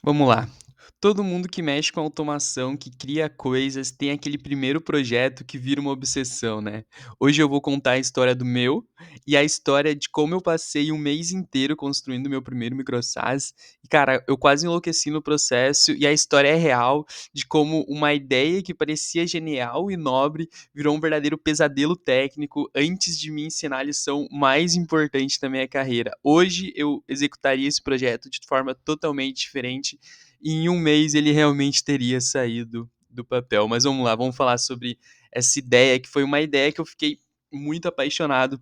Vamos lá. Todo mundo que mexe com automação, que cria coisas, tem aquele primeiro projeto que vira uma obsessão, né? Hoje eu vou contar a história do meu e a história de como eu passei um mês inteiro construindo meu primeiro microsas. E, cara, eu quase enlouqueci no processo e a história é real de como uma ideia que parecia genial e nobre virou um verdadeiro pesadelo técnico antes de me ensinar a lição mais importante da minha carreira. Hoje eu executaria esse projeto de forma totalmente diferente e em um mês ele realmente teria saído do papel. Mas vamos lá, vamos falar sobre essa ideia, que foi uma ideia que eu fiquei muito apaixonado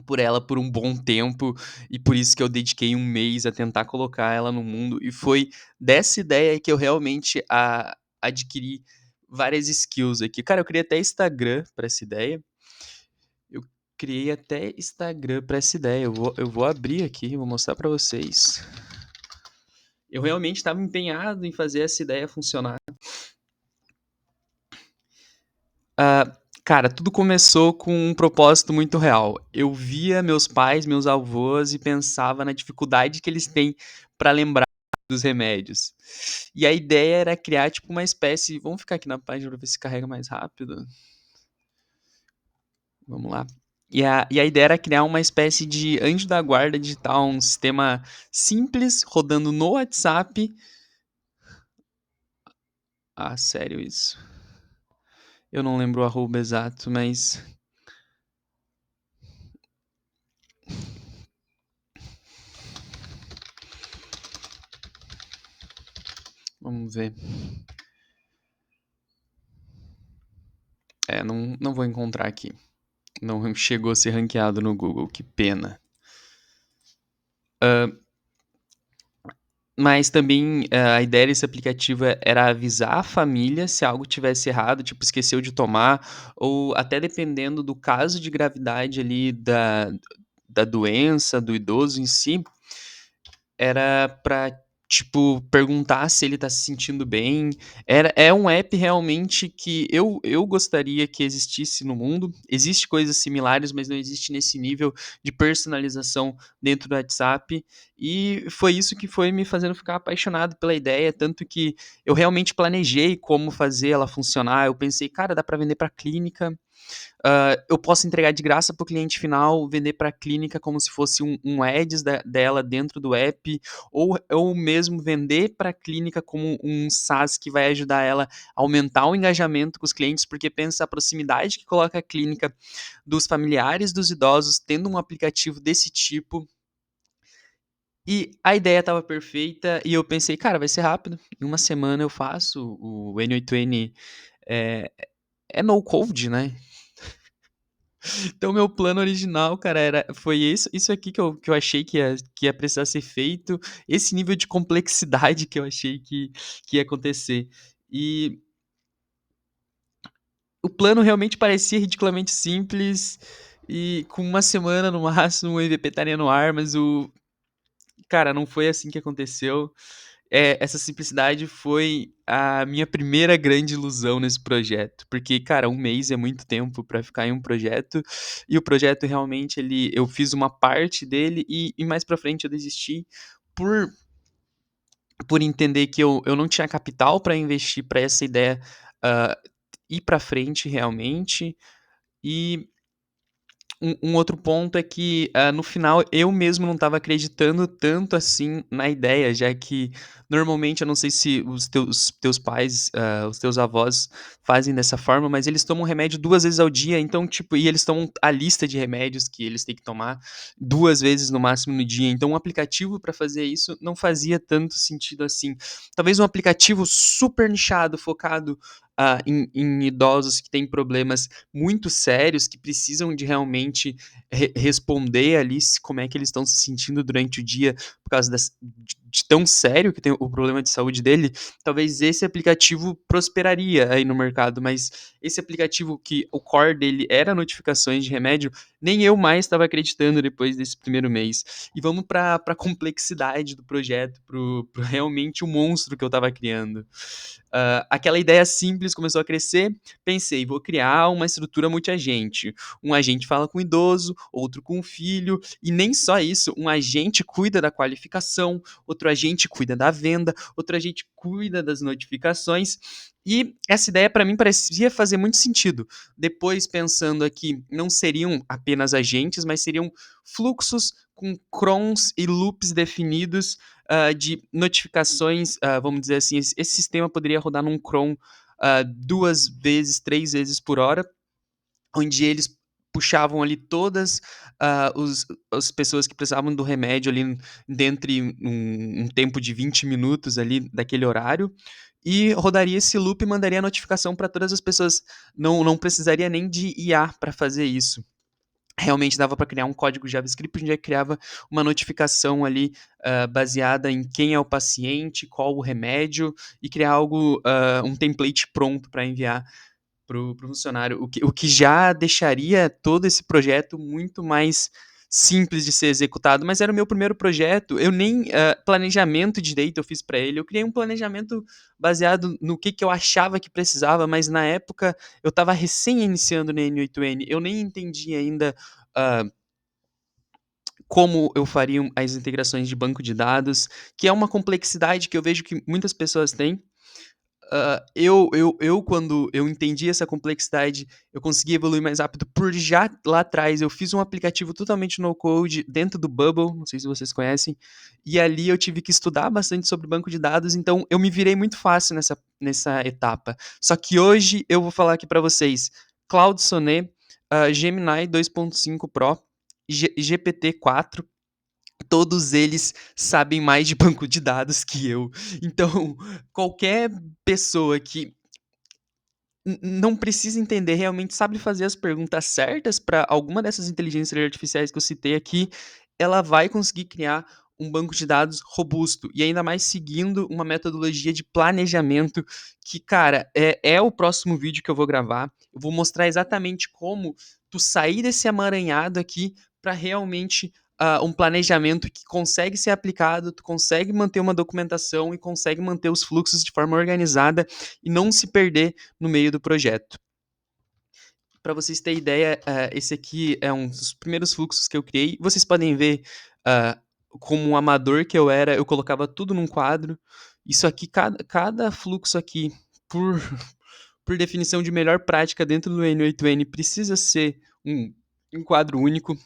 por ela por um bom tempo, e por isso que eu dediquei um mês a tentar colocar ela no mundo. E foi dessa ideia que eu realmente adquiri várias skills aqui. Cara, eu criei até Instagram para essa ideia. Eu criei até Instagram para essa ideia. Eu vou abrir aqui, vou mostrar para vocês. Eu realmente estava empenhado em fazer essa ideia funcionar. Ah, cara, tudo começou com um propósito muito real. Eu via meus pais, meus avós e pensava na dificuldade que eles têm para lembrar dos remédios. E a ideia era criar tipo uma espécie. Vamos ficar aqui na página para ver se carrega mais rápido. Vamos lá. E a ideia era criar uma espécie de anjo da guarda digital, um sistema simples rodando no WhatsApp. Ah, sério isso? Eu não lembro o arroba exato, mas vamos ver. Não vou encontrar aqui. Não chegou a ser ranqueado no Google, que pena. Mas também a ideia desse aplicativo era avisar a família se algo tivesse errado, tipo, esqueceu de tomar, ou até dependendo do caso de gravidade ali da doença, do idoso em si, era pra, tipo, perguntar se ele tá se sentindo bem. É um app realmente que eu gostaria que existisse no mundo. Existe coisas similares, mas não existe nesse nível de personalização dentro do WhatsApp. E foi isso que foi me fazendo ficar apaixonado pela ideia, tanto que eu realmente planejei como fazer ela funcionar. Eu pensei, cara, dá para vender para clínica, eu posso entregar de graça para o cliente final, vender para a clínica como se fosse um ads dela dentro do app, ou mesmo vender para a clínica como um SaaS que vai ajudar ela a aumentar o engajamento com os clientes, porque pensa a proximidade que coloca a clínica dos familiares dos idosos tendo um aplicativo desse tipo. E a ideia estava perfeita e eu pensei, cara, vai ser rápido. Em uma semana eu faço o N8N. É, é no code, né? Então, meu plano original, cara, foi isso aqui que eu achei que ia precisar ser feito, esse nível de complexidade que eu achei que ia acontecer. E o plano realmente parecia ridiculamente simples, e com uma semana no máximo o MVP estaria no ar, mas cara, não foi assim que aconteceu. Essa simplicidade foi a minha primeira grande ilusão nesse projeto, porque, cara, um mês é muito tempo para ficar em um projeto, e o projeto realmente eu fiz uma parte dele e mais para frente eu desisti por por entender que eu não tinha capital para investir para essa ideia ah, ir para frente realmente. E um outro ponto é que, no final, eu mesmo não estava acreditando tanto assim na ideia, já que normalmente, eu não sei se os teus pais, os teus avós fazem dessa forma, mas eles tomam remédio 2 vezes ao dia, então, tipo, e eles tomam a lista de remédios que eles têm que tomar 2 vezes no máximo no dia, então um aplicativo para fazer isso não fazia tanto sentido assim. Talvez um aplicativo super nichado, focado, em idosos que têm problemas muito sérios, que precisam de realmente responder ali como é que eles estão se sentindo durante o dia por causa de tão sério que tem o problema de saúde dele, talvez esse aplicativo prosperaria aí no mercado, mas esse aplicativo que o core dele era notificações de remédio, nem eu mais estava acreditando depois desse primeiro mês. E vamos para a complexidade do projeto, pro realmente o monstro que eu estava criando. Aquela ideia simples começou a crescer. Pensei, vou criar uma estrutura multiagente. Um agente fala com o idoso, outro com o filho, e nem só isso, um agente cuida da qualificação, outro outro agente cuida da venda, outro agente cuida das notificações. E essa ideia para mim parecia fazer muito sentido. Depois, pensando aqui, não seriam apenas agentes, mas seriam fluxos com crons e loops definidos de notificações, vamos dizer assim, esse sistema poderia rodar num cron 2 vezes, 3 vezes por hora, onde eles puxavam ali todas as pessoas que precisavam do remédio ali dentre um tempo de 20 minutos ali daquele horário, e rodaria esse loop e mandaria a notificação para todas as pessoas. Não precisaria nem de IA para fazer isso. Realmente dava para criar um código JavaScript onde criava uma notificação ali baseada em quem é o paciente, qual o remédio, e criar algo, um template pronto para enviar pro funcionário, o que já deixaria todo esse projeto muito mais simples de ser executado, mas era o meu primeiro projeto, eu nem planejamento direito eu fiz para ele, eu criei um planejamento baseado no que eu achava que precisava, mas na época eu estava recém iniciando no N8N, eu nem entendia ainda uh, como eu faria as integrações de banco de dados, que é uma complexidade que eu vejo que muitas pessoas têm. Quando eu entendi essa complexidade, eu consegui evoluir mais rápido por já lá atrás. Eu fiz um aplicativo totalmente no code dentro do Bubble, não sei se vocês conhecem, e ali eu tive que estudar bastante sobre banco de dados, então eu me virei muito fácil nessa etapa. Só que hoje eu vou falar aqui para vocês: Claude Sonnet, Gemini 2.5 Pro, GPT-4, todos eles sabem mais de banco de dados que eu. Então, qualquer pessoa que não precisa entender, realmente sabe fazer as perguntas certas para alguma dessas inteligências artificiais que eu citei aqui, ela vai conseguir criar um banco de dados robusto e ainda mais seguindo uma metodologia de planejamento que, cara, é o próximo vídeo que eu vou gravar. Eu vou mostrar exatamente como tu sair desse amaranhado aqui para realmente um planejamento que consegue ser aplicado, tu consegue manter uma documentação e consegue manter os fluxos de forma organizada e não se perder no meio do projeto. Para vocês terem ideia, esse aqui é um dos primeiros fluxos que eu criei. Vocês podem ver como um amador que eu era, eu colocava tudo num quadro. Isso aqui, cada fluxo aqui, por, por definição de melhor prática dentro do N8N, precisa ser um quadro único.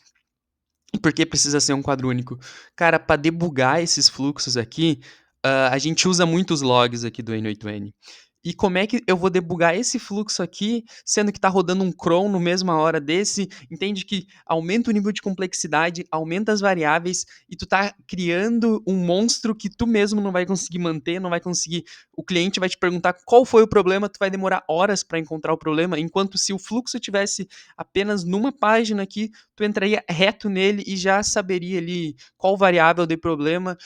E por que precisa ser um quadro único? Cara, para debugar esses fluxos aqui, a gente usa muitos logs aqui do N8N. E como é que eu vou debugar esse fluxo aqui, sendo que está rodando um cron no mesma hora desse? Entende que aumenta o nível de complexidade, aumenta as variáveis e tu tá criando um monstro que tu mesmo não vai conseguir manter, não vai conseguir. O cliente vai te perguntar qual foi o problema, tu vai demorar horas para encontrar o problema, enquanto se o fluxo tivesse apenas numa página aqui, tu entraria reto nele e já saberia ali qual variável deu problema,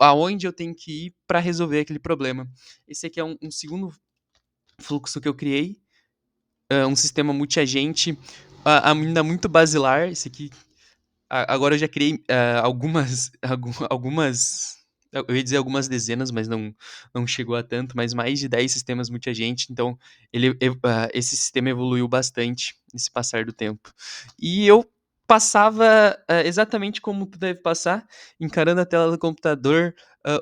aonde eu tenho que ir para resolver aquele problema. Esse aqui é um segundo fluxo que eu criei, um sistema multiagente, ainda muito basilar. Esse aqui, agora eu já criei algumas, eu ia dizer algumas dezenas, mas não chegou a tanto, mas mais de 10 sistemas multiagente, então esse sistema evoluiu bastante nesse passar do tempo. E eu passava exatamente como tu deve passar, encarando a tela do computador,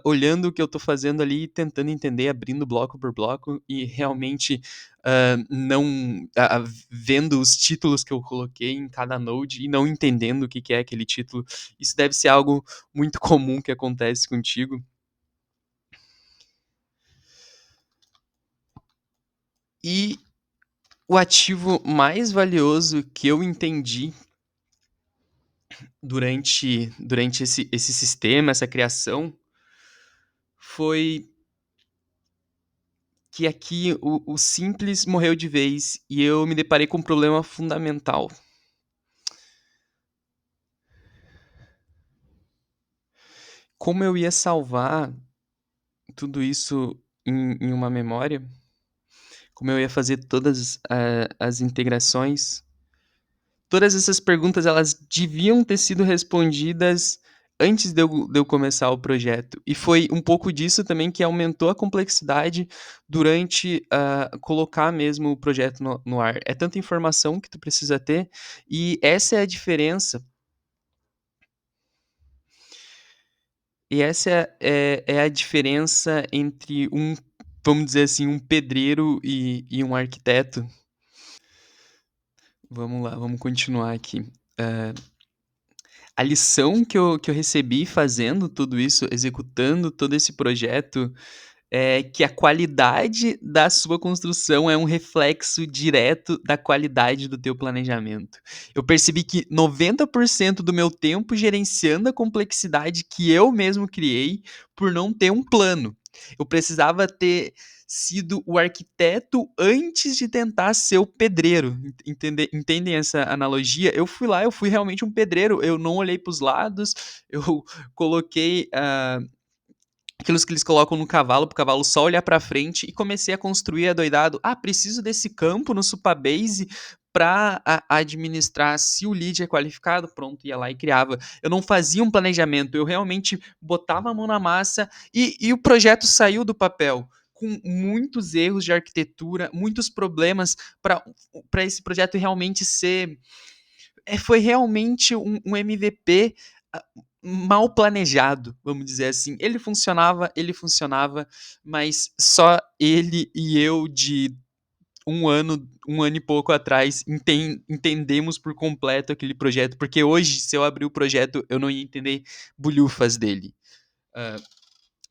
olhando o que eu estou fazendo ali, tentando entender, abrindo bloco por bloco e realmente não vendo os títulos que eu coloquei em cada node e não entendendo o que é aquele título. Isso deve ser algo muito comum que acontece contigo. E o ativo mais valioso que eu entendi durante esse sistema, essa criação, foi que aqui o simples morreu de vez e eu me deparei com um problema fundamental. Como eu ia salvar tudo isso em uma memória, como eu ia fazer todas as integrações, todas essas perguntas elas deviam ter sido respondidas antes de eu começar o projeto. E foi um pouco disso também que aumentou a complexidade durante colocar mesmo o projeto no ar. É tanta informação que tu precisa ter, e essa é a diferença E essa é a diferença entre vamos dizer assim, um pedreiro e um arquiteto. Vamos lá, vamos continuar aqui. A lição que eu recebi fazendo tudo isso, executando todo esse projeto, é que a qualidade da sua construção é um reflexo direto da qualidade do teu planejamento. Eu percebi que 90% do meu tempo gerenciando a complexidade que eu mesmo criei por não ter um plano. Eu precisava ter sido o arquiteto antes de tentar ser o pedreiro. Entendem essa analogia? Eu fui lá, eu fui realmente um pedreiro. Eu não olhei para os lados, eu coloquei aqueles que eles colocam no cavalo, pro cavalo só olhar pra frente, e comecei a construir adoidado. Ah, preciso desse campo no Supabase para administrar. Se o lead é qualificado, pronto, ia lá e criava. Eu não fazia um planejamento, eu realmente botava a mão na massa e o projeto saiu do papel. Com muitos erros de arquitetura, muitos problemas para esse projeto realmente ser. Foi realmente um MVP ah, mal planejado, vamos dizer assim. Ele funcionava, mas só ele e eu de um ano e pouco atrás entendemos por completo aquele projeto, porque hoje, se eu abrir o projeto, eu não ia entender bulhufas dele. Ah,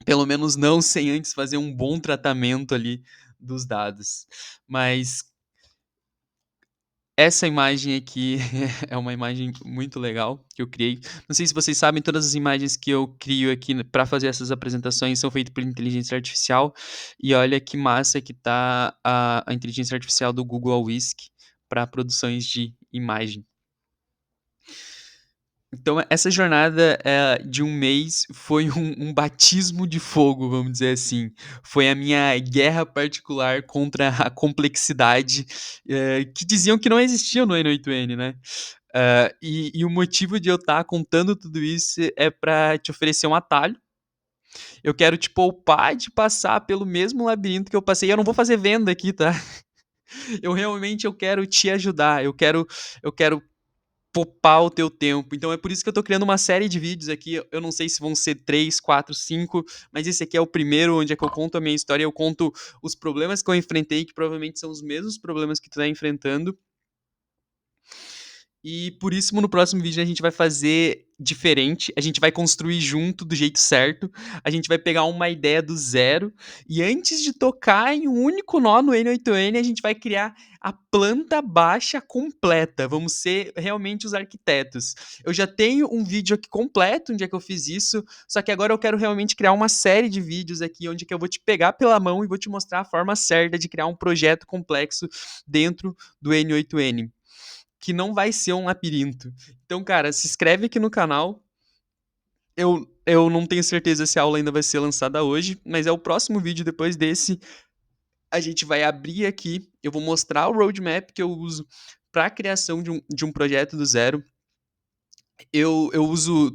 pelo menos não sem antes fazer um bom tratamento ali dos dados. Mas essa imagem aqui é uma imagem muito legal que eu criei. Não sei se vocês sabem, todas as imagens que eu crio aqui para fazer essas apresentações são feitas por inteligência artificial. E olha que massa que tá a inteligência artificial do Google Whisk para produções de imagem. Então, essa jornada de um mês foi um batismo de fogo, vamos dizer assim. Foi a minha guerra particular contra a complexidade que diziam que não existia no N8N, né? E o motivo de eu estar contando tudo isso é para te oferecer um atalho. Eu quero te poupar de passar pelo mesmo labirinto que eu passei. Eu não vou fazer venda aqui, tá? Eu quero te ajudar. Eu quero poupar o teu tempo. Então é por isso que eu tô criando uma série de vídeos aqui. Eu não sei se vão ser 3, 4, 5, mas esse aqui é o primeiro onde é que eu conto a minha história. Eu conto os problemas que eu enfrentei, que provavelmente são os mesmos problemas que tu tá enfrentando. E por isso, no próximo vídeo, a gente vai fazer diferente, a gente vai construir junto do jeito certo, a gente vai pegar uma ideia do zero, e antes de tocar em um único nó no N8N, a gente vai criar a planta baixa completa. Vamos ser realmente os arquitetos. Eu já tenho um vídeo aqui completo onde é que eu fiz isso, só que agora eu quero realmente criar uma série de vídeos aqui onde é que eu vou te pegar pela mão e vou te mostrar a forma certa de criar um projeto complexo dentro do N8N que não vai ser um labirinto. Então, cara, se inscreve aqui no canal. Eu não tenho certeza se a aula ainda vai ser lançada hoje, mas é o próximo vídeo depois desse. A gente vai abrir aqui. Eu vou mostrar o roadmap que eu uso para a criação de um projeto do zero. Eu uso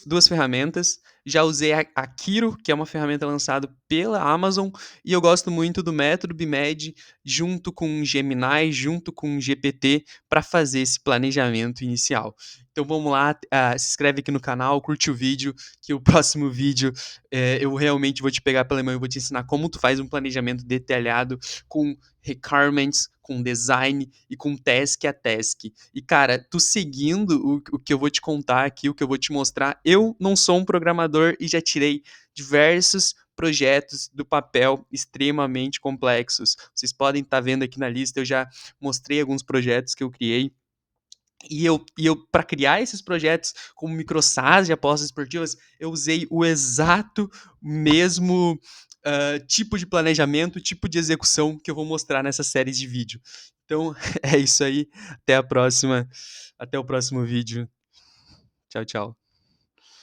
duas ferramentas. Já usei a Kiro, que é uma ferramenta lançada pela Amazon, e eu gosto muito do método BIMED junto com o Gemini, junto com o GPT, para fazer esse planejamento inicial. Então vamos lá, se inscreve aqui no canal, curte o vídeo, que o próximo vídeo eu realmente vou te pegar pela mão e vou te ensinar como tu faz um planejamento detalhado com requirements, com design e com task a task. E, cara, tu seguindo o que eu vou te contar aqui, o que eu vou te mostrar, eu não sou um programador e já tirei diversos projetos do papel extremamente complexos. Vocês podem estar vendo aqui na lista, eu já mostrei alguns projetos que eu criei. E eu para criar esses projetos como microsas de apostas esportivas, eu usei o exato mesmo tipo de planejamento, tipo de execução que eu vou mostrar nessa série de vídeo. Então é isso aí. Até a próxima. Até o próximo vídeo. Tchau, tchau.